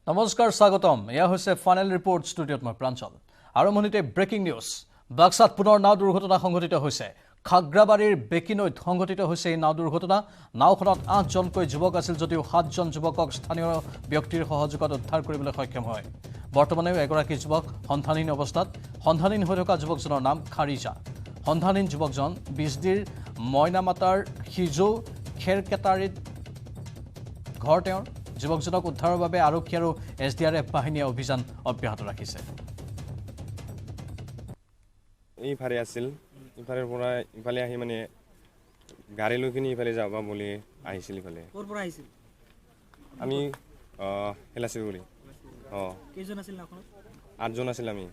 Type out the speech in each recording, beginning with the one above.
নমস্কাৰ স্বাগতম এয়া হৈছে ফাইনেল ৰিপৰ্ট ষ্টুডিঅ'ত মই প্ৰাঞ্চল আৰম্ভণিতে ব্ৰেকিং নিউজ বাক্সাত পুনৰ নাও দুৰ্ঘটনা সংঘটিত হৈছে খাগ্ৰাবাৰীৰ বেকিনৈত সংঘটিত হৈছে এই নাও দুৰ্ঘটনা নাওখনত 8 জনকৈ যুৱক আছিল যদিও 7 জন যুৱকক স্থানীয় ব্যক্তিৰ সহযোগত উদ্ধাৰ কৰিবলৈ সক্ষম হয় বৰ্তমানে এগৰাকী যুৱক সন্ধানহীন অৱস্থাত সন্ধানহীন হৈ থকা যুৱকজনৰ নাম খাৰিজা সন্ধানহীন যুৱকজন বিজদিৰ ময়নামাতাৰ হিজো খেৰকেটাৰিত ঘৰ তেওঁৰ যুৱকজনক উদ্ধাৰৰ বাবে আৰক্ষী আৰু এছডিআৰএফ বাহিনীয়ে অভিযান অব্যাহত ৰাখিছে ইফালে আছিল ইফালৰ পৰা ইফালে আহি মানে গাড়ী লৈ কিনে ইফালে যাবা বুলি আহিছিল ইফালে ক'ৰ পৰা আহিছিল আমি হেলাচিগুৰি কেইজন আছিল নাওখনত 8 জন আছিল আমি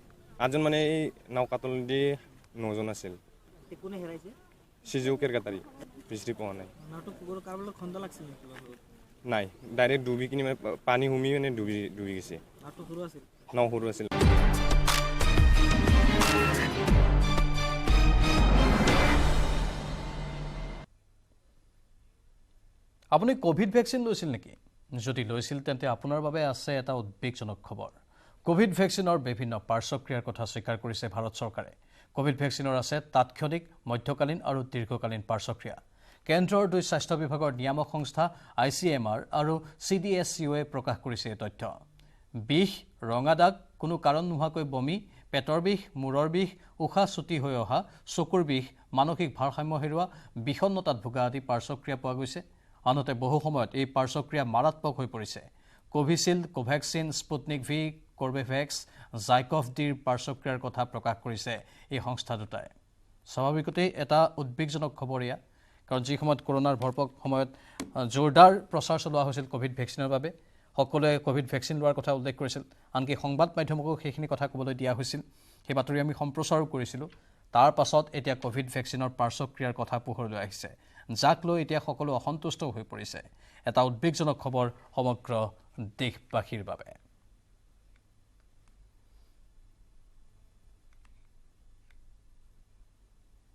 8 জন মানে এই নাও কাটল দি 9 জন আছিল কোনে হেৰাইছে সিজু কেৰকাটাৰি বিজদি পোৱা নাই নাওটো পুকুৰৰ কাৰলৈ খন্দ লাগছিল নেকি নাই ডাইৰেক্ট ডুবি কিনে মানে পানী হুমি মানে ডুবি গৈছে নাওটো সৰু আছিল নাও সৰু আছিল আপুনি কোভিড ভ্যাকচিন লৈছিল নেকি যদি লৈছিল তেন্তে আপোনাৰ বাবে আছে এটা উদ্বেগজনক খবৰ কোভিড ভ্যাকচিনৰ বিভিন্ন পাৰ্শ্বক্ৰিয়াৰ কথা স্বীকাৰ কৰিছে ভাৰত চৰকাৰে কোভিড ভ্যাকচিনৰ আছে তাৎক্ষণিক মধ্যকালীন আৰু দীৰ্ঘকালীন পাৰ্শ্বক্ৰিয়া কেন্দ্ৰৰ দুই স্বাস্থ্য বিভাগৰ নিয়ামক সংস্থা ICMR আৰু CDSUৱে প্ৰকাশ কৰিছে এই তথ্য বিষ ৰঙা দাগ কোনো কাৰণ নোহোৱাকৈ বমি পেটৰ বিষ মূৰৰ বিষ উশাহ চুটি হৈ অহা চকুৰ বিষ মানসিক ভাৰসাম্য হেৰুৱা বিষণ্ণতাত ভোগা আদি পাৰ্শ্বক্ৰিয়া পোৱা গৈছে আনহাতে বহু সময়ত এই পাৰ্শ্বক্ৰিয়া মাৰাত্মক হৈ পৰিছে Covishield Covaxin Sputnik V Corbevax ZyCoV ডিৰ পাৰ্শ্বক্ৰিয়াৰ কথা প্ৰকাশ কৰিছে এই সংস্থা দুটাই স্বাভাৱিকতেই এটা উদ্বেগজনক খবৰ এয়া কাৰণ যি সময়ত কৰোনাৰ ভৰপক সময়ত জোৰদাৰ প্ৰচাৰ চলোৱা হৈছিল কোভিড ভ্যাকচিনৰ বাবে সকলোৱে কোভিড ভ্যাকচিন লোৱাৰ কথা উল্লেখ কৰিছিল আনকি সংবাদ মাধ্যমকো সেইখিনি কথা ক'বলৈ দিয়া হৈছিল সেই বাতৰি আমি সম্প্ৰচাৰো কৰিছিলোঁ তাৰ পাছত এতিয়া কোভিড ভ্যাকচিনৰ পাৰ্শ্বক্ৰিয়াৰ কথা পোহৰলৈ আহিছে যাক লৈ এতিয়া সকলো অসন্তুষ্ট হৈ পৰিছে এটা উদ্বেগজনক খবৰ সমগ্ৰ দেশবাসীৰ বাবে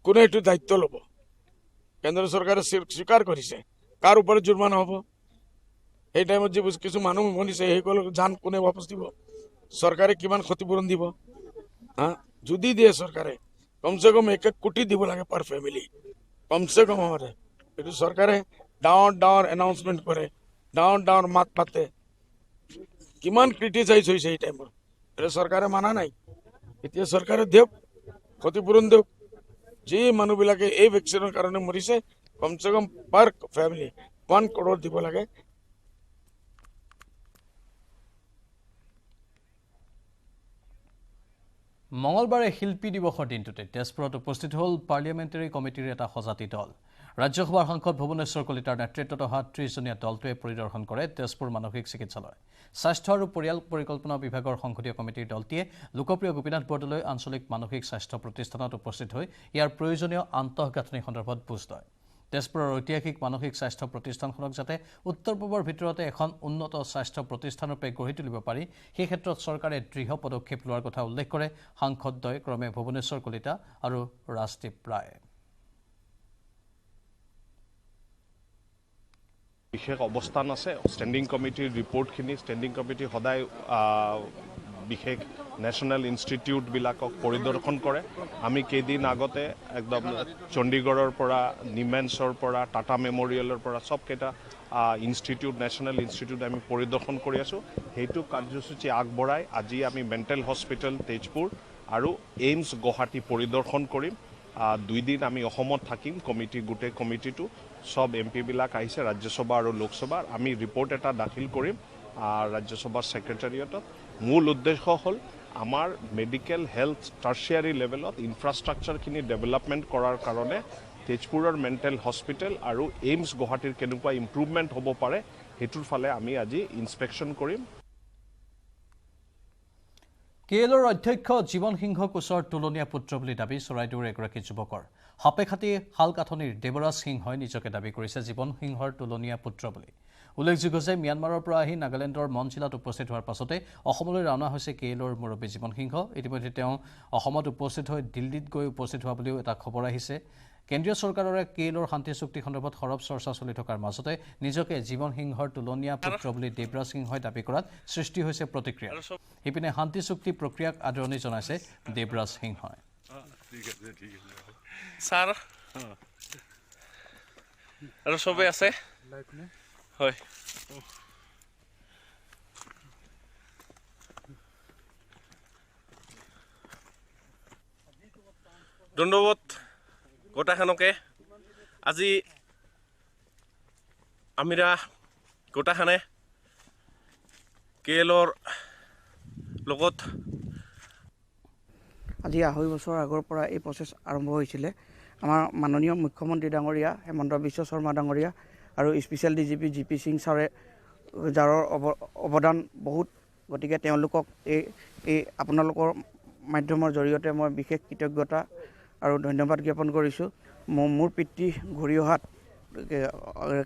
কোনে এইটো দায়িত্ব ল'ব কেন্দ্ৰ চৰকাৰে স্বীকাৰ কৰিছে কাৰ ওপৰত জুৰ্মানা হ'ব এই টাইমত যে কিছু মানুহ মৰিছে সেইসকলক জান কোনে বাপচ দিব চৰকাৰে কিমান ক্ষতিপূৰণ দিব যদি দিয়ে চৰকাৰে কমচে কম 1 কোটি দিব লাগে পাৰ ফেমিলি কমচে কম আমাৰে এইটো চৰকাৰে ডাঙৰ এনাউন্সমেন্ট কৰে ডাঙৰ মাত পাতে কিমান ক্ৰিটিচাইজ হৈছে এই টাইমত এটা চৰকাৰে মানা নাই এতিয়া চৰকাৰে দিয়ক ক্ষতিপূৰণ দিয়ক যি মানুহবিলাকে এই ভ্যাকচিনৰ কাৰণে মৰিছে কমচে কম পাৰ ফেমিলি 1 crore দিব লাগে মঙলবাৰে শিল্পী দিৱসৰ দিনটোতে তেজপুৰত উপস্থিত হ'ল পাৰ্লিয়ামেণ্টাৰী কমিটিৰ এটা সজাতি দল ৰাজ্যসভাৰ সাংসদ ভুৱনেশ্বৰ কলিতাৰ নেতৃত্বত অহা 30জনীয়া দলটোৱে পৰিদৰ্শন কৰে তেজপুৰ মানসিক চিকিৎসালয় স্বাস্থ্য আৰু পৰিয়াল পৰিকল্পনা বিভাগৰ সংসদীয় কমিটিৰ দলটিয়ে লোকপ্ৰিয় গোপীনাথ বৰদলৈ আঞ্চলিক মানসিক স্বাস্থ্য প্ৰতিষ্ঠানত উপস্থিত হৈ ইয়াৰ প্ৰয়োজনীয় আন্তঃগাঁথনি সন্দৰ্ভত বুজ লয় তেজপুৰৰ ঐতিহাসিক মানসিক স্বাস্থ্য প্ৰতিষ্ঠানখনক যাতে উত্তৰ পূবৰ ভিতৰতে এখন উন্নত স্বাস্থ্য প্ৰতিষ্ঠানৰূপে গঢ়ি তুলিব পাৰি সেই ক্ষেত্ৰত চৰকাৰে দৃঢ় পদক্ষেপ লোৱাৰ কথা উল্লেখ কৰে সাংসদদ্বয় ক্ৰমে ভুৱনেশ্বৰ কলিতা আৰু ৰাজদীপ ৰায় বিশেষ অৱস্থান আছে ষ্টেণ্ডিং কমিটিৰ ৰিপৰ্টখিনি ষ্টেণ্ডিং কমিটি সদায় বিশেষ নেশ্যনেল ইনষ্টিটিউটবিলাকক পৰিদৰ্শন কৰে আমি কেইদিন আগতে একদম চণ্ডীগড়ৰ পৰা নিমেন্সৰ পৰা টাটা মেমৰিয়েলৰ পৰা সবকেইটা ইনষ্টিটিউট নেশ্যনেল ইনষ্টিটিউট আমি পৰিদৰ্শন কৰি আছোঁ সেইটো কাৰ্যসূচী আগবঢ়াই আজি আমি মেণ্টেল হস্পিটেল তেজপুৰ আৰু এইমছ গুৱাহাটী পৰিদৰ্শন কৰিম 2 দিন আমি অসমত থাকিম গোটেই কমিটিটো সব এমপিবিলাক আহিছে ৰাজ্যসভা আৰু লোকসভাৰ আমি ৰিপৰ্ট এটা দাখিল কৰিম ৰাজ্যসভাৰ ছেক্ৰেটাৰিয়েটত মূল উদ্দেশ্য হ'ল আমাৰ মেডিকেল হেল্থ টাৰ্চিয়াৰী লেভেলত ইনফ্ৰাষ্ট্ৰাকচাৰখিনি ডেভেলপমেণ্ট কৰাৰ কাৰণে তেজপুৰৰ মেণ্টেল হস্পিটেল আৰু এইমছ গুৱাহাটীৰ কেনেকুৱা ইম্প্ৰুভমেণ্ট হ'ব পাৰে সেইটোৰ ফালে আমি আজি ইনস্পেকশ্যন কৰিম কেএলৰ অধ্যক্ষ জীৱন সিংহ কোচৰ তুলনীয়া পুত্ৰ বুলি দাবী চৰাইদেউৰ এগৰাকী যুৱকৰ হাপে খাটি হালকাঠনিৰ দেৱৰাজ সিংহই নিজকে দাবী কৰিছে জীৱন সিংহৰ তুলনীয়া পুত্ৰ বুলি উল্লেখযোগ্য যে মিয়ানমাৰৰ পৰা আহি নাগালেণ্ডৰ মনজিলাত উপস্থিত হোৱাৰ পাছতে অসমলৈ ৰাওনা হৈছে কেএলৰ মুৰব্বী জীৱন সিংহ ইতিমধ্যে তেওঁ অসমত উপস্থিত হৈ দিল্লীত গৈ উপস্থিত হোৱা বুলিও এটা খবৰ আহিছে কেন্দ্ৰীয় চৰকাৰৰে কেইলৰ শান্তি চুক্তি সন্দৰ্ভত সৰব চৰ্চা চলি থকাৰ মাজতে নিজকে জীৱন সিংহৰ তুলনীয়া পুত্ৰ বুলি দেৱৰাজ সিংহই দাবী কৰাত সৃষ্টি হৈছে প্ৰতিক্ৰিয়া। ইপিনে শান্তি চুক্তি প্ৰক্ৰিয়াক আদৰণি জনাইছে দেৱৰাজ সিংহই। ছাৰ আৰু চবেই আছে হয় ধন্যবাদ গোটাখানকে আজি আমিৰা গোটাখানে কেএলৰ লগত আজি 2.5 বছৰ আগৰ পৰা এই প্ৰচেছ আৰম্ভ হৈছিলে। আমাৰ মাননীয় মুখ্যমন্ত্ৰী ডাঙৰীয়া হেমন্ত বিশ্ব শৰ্মা ডাঙৰীয়া আৰু স্পেচিয়েল ডিজিপি জিপি সিং ছাৰে যাৰ অৱদান বহুত, গতিকে তেওঁলোকক এই আপোনালোকৰ মাধ্যমৰ জৰিয়তে মই বিশেষ কৃতজ্ঞতা আৰু ধন্যবাদ জ্ঞাপন কৰিছোঁ। মোৰ পিতৃ ঘূৰি অহাত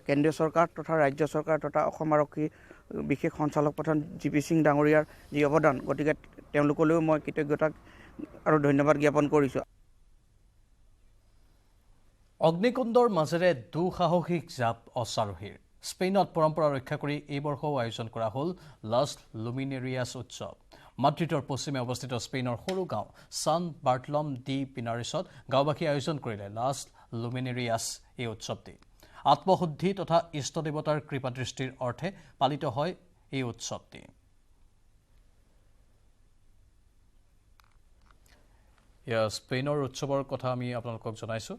কেন্দ্ৰীয় চৰকাৰ তথা ৰাজ্য চৰকাৰ তথা অসম আৰক্ষী বিশেষ সঞ্চালক প্ৰধান জিপি সিং ডাঙৰীয়াৰ যি অৱদান, গতিকে তেওঁলোকলৈও মই কৃতজ্ঞতা আৰু ধন্যবাদ জ্ঞাপন কৰিছোঁ। অগ্নিকুণ্ডৰ মাজেৰে দুঃসাহসিক জাপ অশ্বাৰোহীৰ। স্পেইনত পৰম্পৰা ৰক্ষা কৰি এই বৰ্ষও আয়োজন কৰা হ'ল লাছ লুমিনেৰিয়াছ উৎসৱ। মাদ্ৰিদৰ পশ্চিমে অৱস্থিত স্পেইনৰ সৰু গাঁও ছান বাৰ্টলম ডি পিনাৰিছত গাঁওবাসীয়ে আয়োজন কৰিলে লাছ লুমিনেৰিয়াছ এই উৎসৱটি। আত্মশুদ্ধি তথা ইষ্ট দেৱতাৰ কৃপাদৃষ্টিৰ অৰ্থে পালিত হয় এই উৎসৱটি। স্পেইনৰ উৎসৱৰ কথা আমি আপোনালোকক জনাইছোঁ।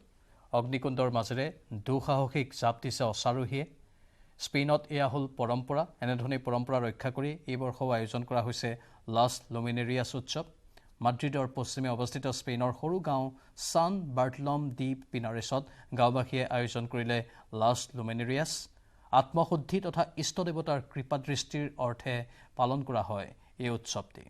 অগ্নিকুণ্ডৰ মাজেৰে দুঃসাহসিক জাপ দিছে অশ্বাৰোহীয়ে। স্পেইনত এয়া হ'ল পৰম্পৰা। এনেধৰণে পৰম্পৰা ৰক্ষা কৰি এই বৰ্ষও আয়োজন কৰা হৈছে লাছ লুমিনেৰিয়াছ উৎসৱ। মাদ্ৰিদৰ পশ্চিমে অৱস্থিত স্পেইনৰ সৰু গাঁও ছান বাৰ্টলম ডি পিনাৰেছত গাঁওবাসীয়ে আয়োজন কৰিলে লাছ লুমিনেৰিয়াছ। আত্মশুদ্ধি তথা ইষ্ট দেৱতাৰ কৃপাদৃষ্টিৰ অৰ্থে পালন কৰা হয় এই উৎসৱটি।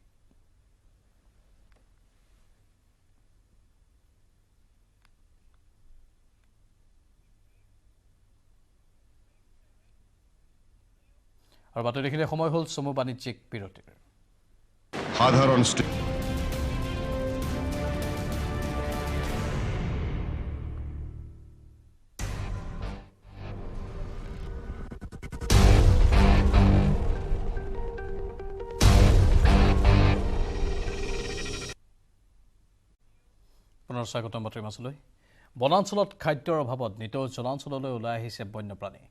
আৰু বাতৰিখিনি সময় হ'ল চমু বাণিজ্যিক বিৰতিৰ। সাধাৰণ পুনৰ স্বাগতম বাতৰি মাজলৈ। বনাঞ্চলত খাদ্যৰ অভাৱত নিতৌ জনাঞ্চললৈ ওলাই আহিছে বন্যপ্ৰাণী।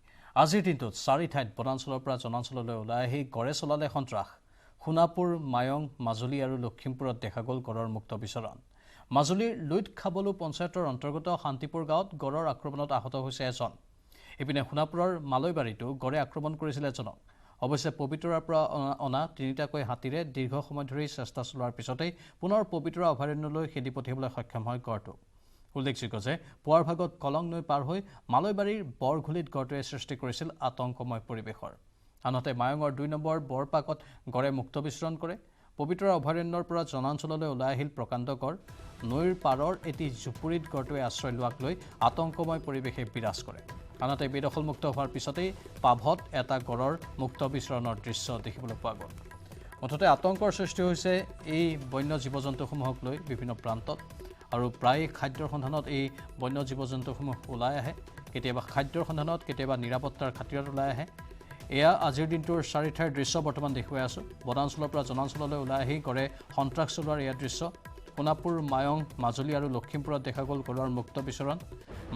আজিৰ দিনটোত 4 ঠাইত বনাঞ্চলৰ পৰা জনাঞ্চললৈ ওলাই আহি গড়ে চলালে সন্ত্ৰাস। সোণাপুৰ, মায়ং, মাজুলী আৰু লখিমপুৰত দেখা গ'ল গড়ৰ মুক্ত বিচৰণ। মাজুলীৰ লুইত খাবলো পঞ্চায়তৰ অন্তৰ্গত শান্তিপুৰ গাঁৱত গড়ৰ আক্ৰমণত আহত হৈছে এজন। ইপিনে সোণাপুৰৰ মালৈবাৰীতো গড়ে আক্ৰমণ কৰিছিল এজনক। অৱশ্যে পবিতৰাৰ পৰা অনা 3টাকৈ হাতীৰে দীৰ্ঘ সময় ধৰি চেষ্টা চলোৱাৰ পিছতেই পুনৰ পবিতৰা অভয়াৰণ্যলৈ খেদি পঠিয়াবলৈ সক্ষম হয় গড়টো। উল্লেখযোগ্য যে পুৱাৰ ভাগত কলং নৈ পাৰ হৈ মালৈবাৰীৰ বৰঘুলিত গড়টোৱে সৃষ্টি কৰিছিল আতংকময় পৰিৱেশৰ। আনহাতে মায়ঙৰ 2 নম্বৰ বৰপাকত গড়ে মুক্ত বিচৰণ কৰে। পবিতৰা অভয়াৰণ্যৰ পৰা জনাঞ্চললৈ ওলাই আহিল প্ৰকাণ্ড গড়। নৈৰ পাৰৰ এটি জুপুৰিত গড়টোৱে আশ্ৰয় লোৱাক লৈ আতংকময় পৰিৱেশে বিৰাজ কৰে। আনহাতে বেদখলমুক্ত হোৱাৰ পিছতেই পাভত এটা গড়ৰ মুক্ত বিচৰণৰ দৃশ্য দেখিবলৈ পোৱা গ'ল। মুঠতে আতংকৰ সৃষ্টি হৈছে এই বন্য জীৱ জন্তুসমূহক লৈ বিভিন্ন প্ৰান্তত। আৰু প্ৰায় খাদ্যৰ সন্ধানত এই বন্য জীৱ জন্তুসমূহ ওলাই আহে। কেতিয়াবা খাদ্যৰ সন্ধানত, কেতিয়াবা নিৰাপত্তাৰ খাতিৰত ওলাই আহে। এয়া আজিৰ দিনটোৰ 4 ঠাইৰ দৃশ্য বৰ্তমান দেখুৱাই আছোঁ। বনাঞ্চলৰ পৰা জনাঞ্চললৈ ওলাই আহি গড়ে সন্ত্ৰাস চলোৱাৰ এয়া দৃশ্য। সোণাপুৰ, মায়ং, মাজুলী আৰু লখিমপুৰত দেখা গ'ল গড়ৰ মুক্ত বিচৰণ।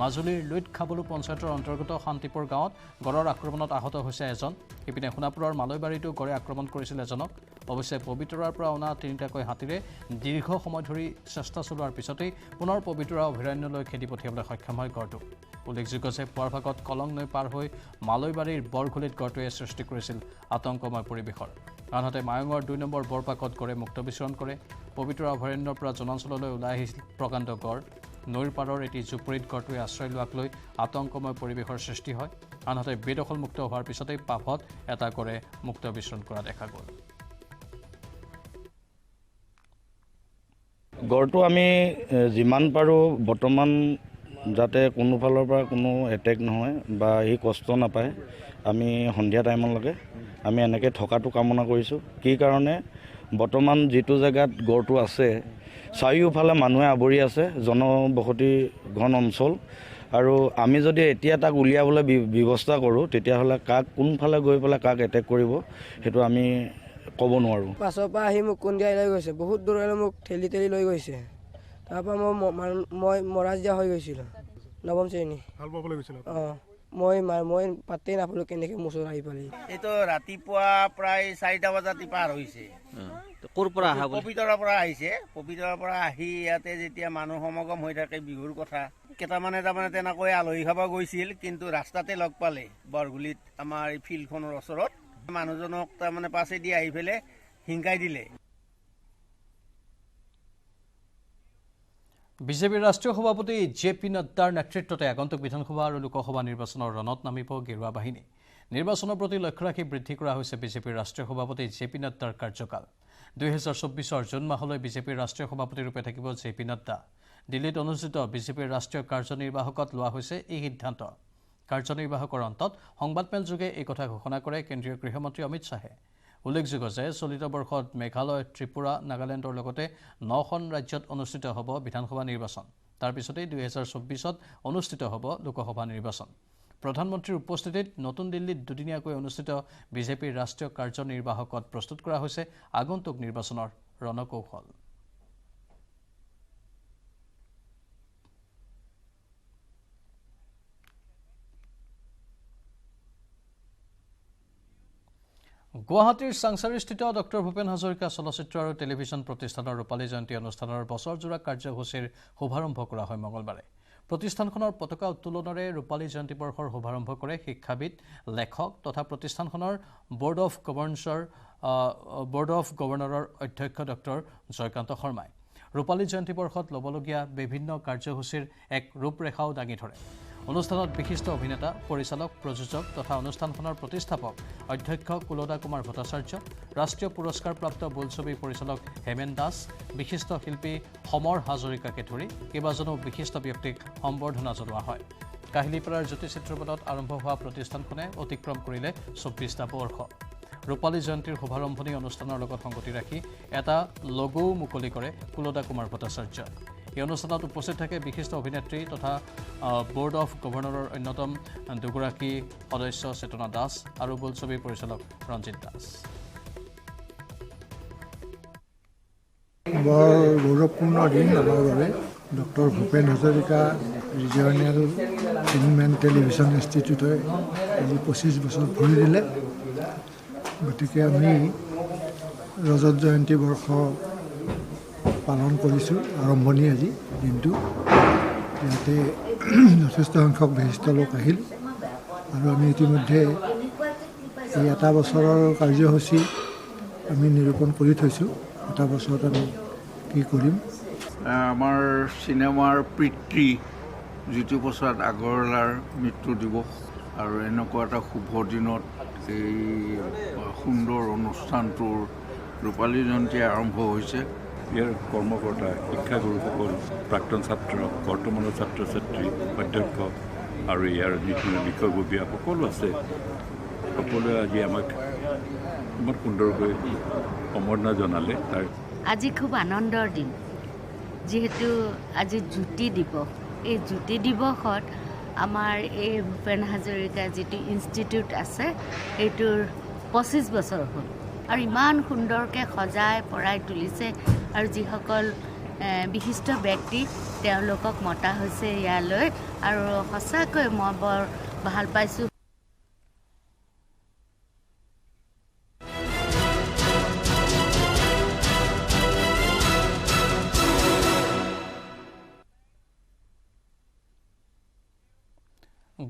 মাজুলীৰ লুইত খাবলো পঞ্চায়তৰ অন্তৰ্গত শান্তিপুৰ গাঁৱত গড়ৰ আক্ৰমণত আহত হৈছে এজন। ইপিনে সোণাপুৰৰ মালৈবাৰীতো গড়ে আক্ৰমণ কৰিছিল এজনক। অৱশ্যে পবিতৰাৰ পৰা অনা 3টাকৈ হাতীৰে দীৰ্ঘ সময় ধৰি চেষ্টা চলোৱাৰ পিছতেই পুনৰ পবিতৰা অভয়াৰণ্যলৈ খেদি পঠিয়াবলৈ সক্ষম হয় গড়টো। উল্লেখযোগ্য যে পুৱাৰ ভাগত কলং নৈ পাৰ হৈ মালৈবাৰীৰ বৰঘুলিত গড়টোৱে সৃষ্টি কৰিছিল আতংকময় পৰিৱেশৰ। আনহাতে মায়ঙৰ 2 নম্বৰ বৰপাকত গড়ে মুক্ত বিচৰণ কৰে। পবিতৰা অভয়াৰণ্যৰ পৰা জনাঞ্চললৈ ওলাই আহিছিল প্ৰকাণ্ড গড়। নৈৰ পাৰৰ এটি জুপুৰিত গড়টোৱে আশ্ৰয় লোৱাক লৈ আতংকময় পৰিৱেশৰ সৃষ্টি হয়। আনহাতে বেদখলমুক্ত হোৱাৰ পিছতেই পাভত এটা গড়ে মুক্ত বিচৰণ কৰা দেখা গ'ল। গড়টো আমি যিমান পাৰোঁ বৰ্তমান যাতে কোনো ফালৰ পৰা কোনো এটেক নহয় বা সি কষ্ট নাপায়, আমি সন্ধিয়া টাইমলৈকে আমি এনেকৈ থকাটো কামনা কৰিছোঁ। কি কাৰণে বৰ্তমান যিটো জেগাত গড়টো আছে চাৰিওফালে মানুহে আৱৰি আছে, জনবসতি ঘন অঞ্চল। আৰু আমি যদি এতিয়া তাক উলিয়াবলৈ ব্যৱস্থা কৰোঁ, তেতিয়াহ'লে কাক কোনফালে গৈ পেলাই কাক এটেক কৰিব সেইটো আমি ক'ব নোৱাৰোঁ। পাছৰ পৰা আহি মোক কন্দিয়াই লৈ গৈছে, বহুত দূৰলৈ মোক ঠেলি লৈ গৈছে। তাৰপৰা মই মৰাজিয়া হৈ গৈছিলোঁ, 9ম শ্ৰেণী। অঁ, মই পাতেই নাপালোঁ কেনেকৈ মোৰ ওচৰত আহি পালি। এইটো ৰাতিপুৱা প্ৰায় 4টা বজাত পাৰ হৈছে। ক'ৰ পৰা অহা পবিতৰাৰ পৰা আহিছে। পবিতৰাৰ পৰা আহি ইয়াতে যেতিয়া মানুহ সমাগম হৈ থাকে বিহুৰ কথা, কেইটামানে তাৰমানে তেনেকৈ আলহী খাব গৈছিল, কিন্তু ৰাস্তাতে লগ পালে বৰগুলিত আমাৰ এই ফিল্ডখনৰ ওচৰত। মানুহজনক তাৰমানে পাছেদি আহি পেলাই হিংকাই দিলে। বিজেপিৰ ৰাষ্ট্ৰীয় সভাপতি JP নাড্ডাৰ নেতৃত্বতে আগন্তুক বিধানসভা আৰু লোকসভা নিৰ্বাচনৰ ৰণত নামিব গেৰুৱা বাহিনী। নিৰ্বাচনৰ প্ৰতি লক্ষ্য ৰাখি বৃদ্ধি কৰা হৈছে বিজেপিৰ ৰাষ্ট্ৰীয় সভাপতি JP নাড্ডাৰ কাৰ্যকাল। 2024 জুন মাহলৈ বিজেপিৰ ৰাষ্ট্ৰীয় সভাপতিৰূপে থাকিব JP নাড্ডা। দিল্লীত অনুষ্ঠিত বিজেপিৰ ৰাষ্ট্ৰীয় কাৰ্যনিৰ্বাহকত লোৱা হৈছে এই সিদ্ধান্ত। কাৰ্যনিৰ্বাহকৰ অন্তত সংবাদমেলযোগে এই কথা ঘোষণা কৰে কেন্দ্ৰীয় গৃহমন্ত্ৰী অমিত শ্বাহে। উল্লেখযোগ্য যে চলিত বৰ্ষত মেঘালয়, ত্ৰিপুৰা, নাগালেণ্ডৰ লগতে 9খন ৰাজ্যত অনুষ্ঠিত হ'ব বিধানসভা নিৰ্বাচন। তাৰ পিছতেই 2024 অনুষ্ঠিত হ'ব লোকসভা নিৰ্বাচন। প্ৰধানমন্ত্ৰীৰ উপস্থিতিত নতুন দিল্লীত দুদিনীয়াকৈ অনুষ্ঠিত বিজেপিৰ ৰাষ্ট্ৰীয় কাৰ্যনিৰ্বাহকত প্ৰস্তুত কৰা হৈছে আগন্তুক নিৰ্বাচনৰ ৰণকৌশল। গুৱাহাটীৰ চাংচাৰিস্থিত ডক্টৰ ভূপেন হাজৰিকা চলচ্চিত্ৰ আৰু টেলিভিছন প্ৰতিষ্ঠানৰ ৰূপালী জয়ন্তী অনুষ্ঠানৰ বছৰজোৰা কাৰ্যসূচীৰ শুভাৰম্ভ কৰা হয় মঙলবাৰে। প্ৰতিষ্ঠানখনৰ পতাকা উত্তোলনেৰে ৰূপালী জয়ন্তী বৰ্ষৰ শুভাৰম্ভ কৰে শিক্ষাবিদ, লেখক তথা প্ৰতিষ্ঠানখনৰ বৰ্ড অফ গভৰ্ণৰৰ অধ্যক্ষ ডক্টৰ জয়কান্ত শৰ্মাই। ৰূপালী জয়ন্তী বৰ্ষত ল'বলগীয়া বিভিন্ন কাৰ্যসূচীৰ এক ৰূপৰেখাও দাঙি ধৰে। অনুষ্ঠানত বিশিষ্ট অভিনেতা, পৰিচালক, প্ৰযোজক তথা অনুষ্ঠানখনৰ প্ৰতিষ্ঠাপক অধ্যক্ষ কুলদা কুমাৰ ভট্টাচাৰ্য, ৰাষ্ট্ৰীয় পুৰস্কাৰপ্ৰাপ্ত বোলছবি পৰিচালক হেমেন দাস, বিশিষ্ট শিল্পী সমৰ হাজৰিকাকে ধৰি কেইবাজনো বিশিষ্ট ব্যক্তিক সম্বৰ্ধনা জনোৱা হয়। কাহিলীপাৰাৰ জ্যোতি চিত্ৰপটত আৰম্ভ হোৱা প্ৰতিষ্ঠানখনে অতিক্ৰম কৰিলে 24টা বৰ্ষ। ৰূপালী জয়ন্তীৰ শুভাৰম্ভণি অনুষ্ঠানৰ লগত সংগতি ৰাখি এটা লগো মুকলি কৰে কুলদা কুমাৰ ভট্টাচাৰ্য। এই অনুষ্ঠানত উপস্থিত থাকে বিশিষ্ট অভিনেত্ৰী তথা বৰ্ড অফ গভৰ্ণৰৰ অন্যতম দুগৰাকী সদস্য চেতনা দাস আৰু বোলছবিৰ পৰিচালক ৰঞ্জিত দাস। বৰ গৌৰৱপূৰ্ণ দিন আমাৰ বাবে। Doctor Bhupen Hazarika regional film and television ইনষ্টিটিউটে আজি 25 বছৰ ভৰি দিলে। গতিকে আমি ৰজত জয়ন্তী বৰ্ষ পালন কৰিছোঁ, আৰম্ভণি আজি দিনটো। ইয়াতে যথেষ্ট সংখ্যক বিশিষ্ট লোক আহিল আৰু আমি ইতিমধ্যে এই এটা বছৰৰ কাৰ্যসূচী আমি নিৰূপণ কৰি থৈছোঁ। এটা বছৰত আমি কি কৰিম। আমাৰ চিনেমাৰ পিতৃ জ্যোতিপ্ৰসাদ আগৰৱালাৰ মৃত্যু দিৱস আৰু এনেকুৱা এটা শুভ দিনত এই সুন্দৰ অনুষ্ঠানটোৰ ৰূপালী জয়ন্তী আৰম্ভ হৈছে। ইয়াৰ কৰ্মকৰ্তা, শিক্ষাগুৰুসকল, প্ৰাক্তন ছাত্ৰ, বৰ্তমানৰ ছাত্ৰ ছাত্ৰী, অধ্যক্ষ আৰু ইয়াৰ যিখিনি বিষয়ববীয়া সকলো আছে, সকলোৱে আজি আমাক ইমান সুন্দৰকৈ সম্বৰ্ধনা জনালে। আজি খুব আনন্দৰ দিন, যিহেতু আজি জ্যোতি দিৱস। এই জ্যোতি দিৱসত আমাৰ এই ভূপেন হাজৰিকা যিটো ইনষ্টিটিউট আছে সেইটোৰ 25 বছৰ হ'ল আৰু ইমান সুন্দৰকৈ সজাই পৰাই তুলিছে। আৰু যিসকল বিশিষ্ট ব্যক্তি তেওঁলোকক মতা হৈছে ইয়ালৈ, আৰু সঁচাকৈ মই বৰ ভাল পাইছোঁ।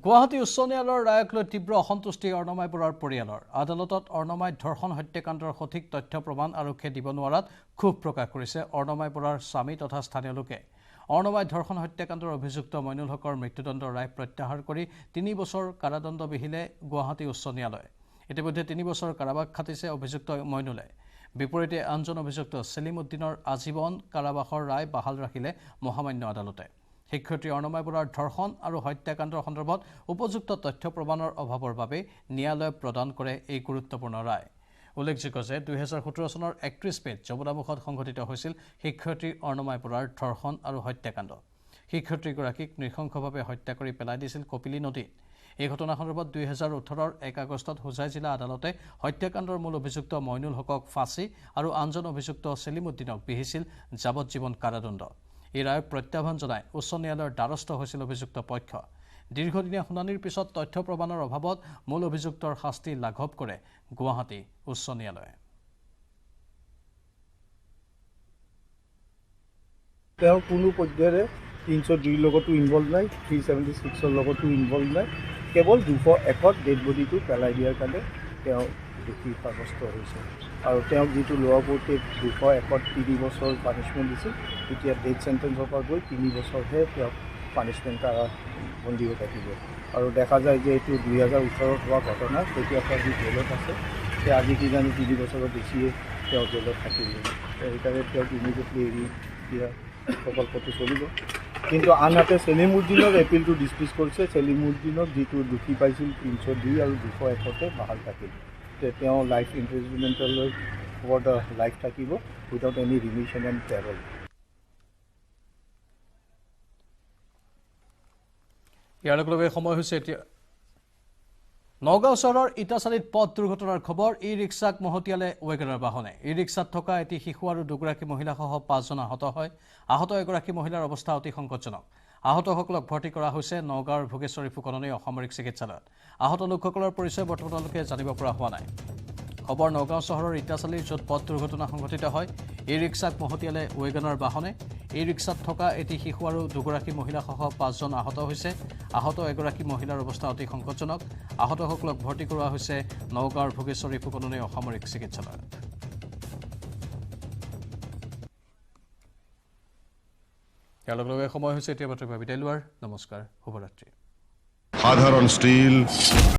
গুৱাহাটী উচ্চ ন্যায়ালয়ৰ ৰায়ক লৈ তীব্ৰ অসন্তুষ্টি অৰ্ণমাই বৰুৱাৰ পৰিয়ালৰ। আদালতত অৰ্ণমাই ধৰ্ষণ হত্যাকাণ্ডৰ সঠিক তথ্য প্ৰমাণ আৰক্ষীয়ে দিব নোৱাৰাত ক্ষোভ প্ৰকাশ কৰিছে অৰ্ণমাই বৰুৱাৰ স্বামী তথা স্থানীয় লোকে। অৰ্ণমাই ধৰ্ষণ হত্যাকাণ্ডৰ অভিযুক্ত মইনুল হকৰ মৃত্যুদণ্ডৰ ৰায় প্ৰত্যাহাৰ কৰি 3 বছৰ কাৰাদণ্ড বিহিলে গুৱাহাটী উচ্চ ন্যায়ালয়ে। ইতিমধ্যে 3 বছৰ কাৰাবাস খাটিছে অভিযুক্ত মইনুলে। বিপৰীতে আনজন অভিযুক্ত ছেলিম উদ্দিনৰ আজীৱন কাৰাবাসৰ ৰায় বাহাল ৰাখিলে মহামান্য আদালতে। শিক্ষয়িত্ৰী অৰ্ণমাই বৰুৱাৰ ধৰ্ষণ আৰু হত্যাকাণ্ডৰ সন্দৰ্ভত উপযুক্ত তথ্য প্ৰমাণৰ অভাৱৰ বাবে ন্যায়ালয়ে প্ৰদান কৰে এই গুৰুত্বপূৰ্ণ ৰায়। উল্লেখযোগ্য যে 2017 চনৰ 31 মে'ত যমুনামুখত সংঘটিত হৈছিল শিক্ষয়িত্ৰী অৰ্ণমাই বৰাৰ ধৰ্ষণ আৰু হত্যাকাণ্ড। শিক্ষয়িত্ৰীগৰাকীক নৃশংসভাৱে হত্যা কৰি পেলাই দিছিল কপিলী নদীত। এই ঘটনা সন্দৰ্ভত 2018 1 আগষ্টত হোজাই জিলা আদালতে হত্যাকাণ্ডৰ মূল অভিযুক্ত মইনুল হকক ফাঁচী আৰু আনজন অভিযুক্ত সেলিমুদ্দিনক বিহিছিল যাৱজ্জীৱন কাৰাদণ্ড। এই ৰায়ক প্ৰত্যাহ্বান জনাই উচ্চ ন্যায়ালয়ৰ দ্বাৰস্থ হৈছিল অভিযুক্ত পক্ষ। দীৰ্ঘদিনীয়া শুনানিৰ পিছত তথ্য প্ৰমাণৰ অভাৱত মূল অভিযুক্তৰ শাস্তি লাঘৱ কৰে গুৱাহাটী উচ্চ ন্যায়ালয়ে। তেওঁ কোনো পৰ্যায়েৰে 302 লগতো ইনভলভ নাই, 376 লগতো ইনভলভ নাই। কেৱল 201ত ডেড বডিটো পেলাই দিয়াৰ কাৰণে তেওঁ দোষী সাব্যস্ত হৈছে। আৰু তেওঁক যিটো লোৱাৰ কোৰ্টে 201ত 3 বছৰ পানিছমেণ্ট দিছিল, এতিয়া ডেথ চেণ্টেঞ্চৰ পৰা গৈ 3 বছৰহে তেওঁক পানিছমেণ্ট কাৰাবন্দী হৈ থাকিব। আৰু দেখা যায় যে এইটো 2018ত হোৱা ঘটনা, তেতিয়াৰ পৰা যি জেলত আছে, তেওঁ আজি কিজানি 3 বছৰৰ বেছিয়ে তেওঁ জেলত থাকিব। সেইকাৰণে তেওঁক ইমিডিয়েটলি এৰি দিয়া প্ৰকল্পটো চলিব। কিন্তু আনহাতে সেলিমুদ্দিনৰ এপিলটো ডিছমিছ কৰিছে। সেলিমুদ্দিনক যিটো দোষী পাইছিল 302 আৰু 201তে বাহাল থাকিল। তেওঁ লাইফ ইমপ্ৰিজনমেণ্টলৈ ফৰ দ্য লাইফ থাকিব উইদাউট এনি ৰিমিশ্যন এণ্ড পেৰল। ইয়াৰ লগে সময় হৈছে এতিয়া নগাঁও চহৰৰ ইটাচালিত পথ দুৰ্ঘটনাৰ খবৰ। ই ৰিক্সাক মহতিয়ালে ৱেগনাৰ বাহনে। ই ৰিক্সাত থকা এটি শিশু আৰু 2গৰাকী মহিলাসহ 5জন আহত হয়। আহত এগৰাকী মহিলাৰ অৱস্থা অতি সংকটজনক। আহতসকলক ভৰ্তি কৰা হৈছে নগাঁৱৰ ভোগেশ্বৰী ফুকননী অসামৰিক চিকিৎসালয়ত। আহত লোকসকলৰ পৰিচয় বৰ্তমানলৈকে জানিব পৰা হোৱা নাই। খবৰ নগাঁও চহৰৰ ইটাচালিৰ য'ত পথ দুৰ্ঘটনা সংঘটিত হয়। ই ৰিক্সাক মহতিয়ালে ৱেগনাৰ বাহনে। এই ৰিক্সাত থকা এটি শিশু আৰু 2গৰাকী মহিলাসহ 5জন আহত হৈছে। আহত এগৰাকী মহিলাৰ অৱস্থা অতি সংকটজনক। আহতসকলক ভৰ্তি কৰোৱা হৈছে নগাঁৱৰ ভোগেশ্বৰী ফুকননী অসামৰিক চিকিৎসালয়ত। ইয়াৰ লগে সময় হৈছে এতিয়া বাতৰি বিদায় লোৱাৰ। নমস্কাৰ, শুভৰাত্ৰি। সাধাৰণ ষ্টীল